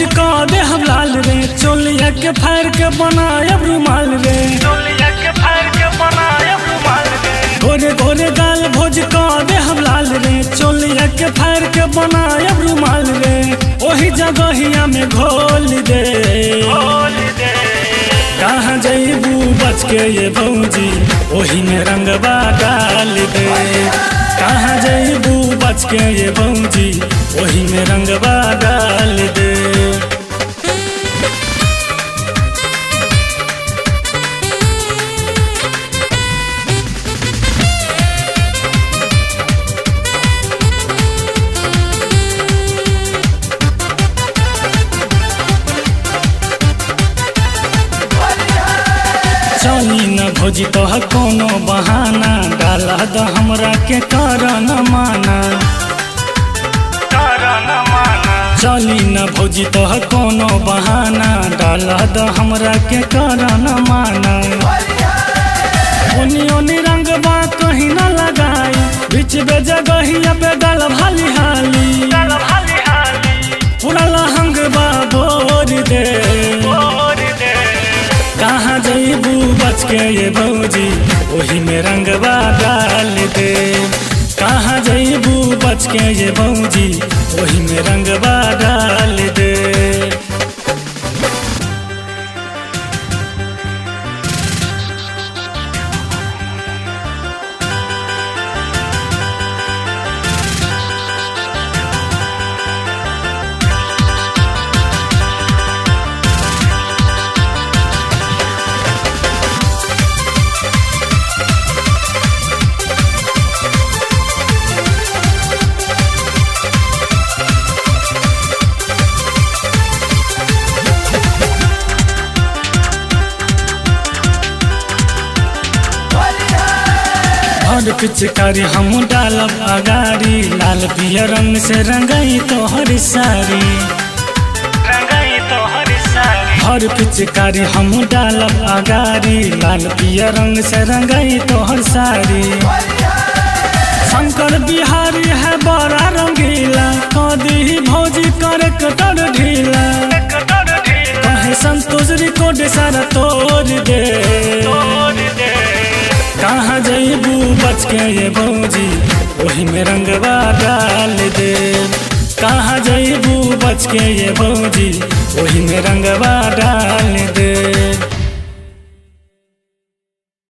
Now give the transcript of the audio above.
भोज का दे हम लाल रे, चोलिया के फाड़ के बनायब रुमाल रे, चोलिया के फाड़ के बनायब रुमाल रे। गोरे गोरे गाल भोज का दे हम लाल रे, चोलिया के फाड़ के बनायब रुमाल रे, ओही जगहिया में घोल दे। बोल दे कहाँ जइबू बच के ये भौजी, ओही में रंगवा डाल दे। कहाँ जइबू बच के ये भौजी, ओही में रंगवा डाल दे। चली न भोजी तोह कोनो बहाना, डाला द हमरा के कर न माना। कर न माना चली न भोजी तोह कोनो बहाना, डाला द हमरा के कर न माना। ओनी ओनी रंग बा कहीं न लगाई, बीच बे जगहिया पे डाल भाली हाली, चल हाली हाली पूरा लहंग बा बोर दे। बोल दे कहाँ जइबू बच के ये भौजी, ओही में रंगवा डाल दे। कहाँ जइबू बच के ये भौजी, ओही में रंगवा डाल दे। और पिचकारी हम डालब अगारी, लाल पियर रंग से रंगाई तोहर सारी। रंगाई तो हर सारी और पिचकारी हम डालब अगारी, लाल पियर रंग से रंगाई तोहर सारी। शंकर बिहारी है बड़ा रंगीला, कदी भौजी कर कटर ढीला। कटर ढीला कहे संतोष रिकॉर्ड सारा तोड़ दे। बोल दे कहाँ जइबू बच के ये भौजी, ओही में रंगवा डाल दे। कहाँ जइबू बच के ये भौजी, ओही में रंगवा डाल दे।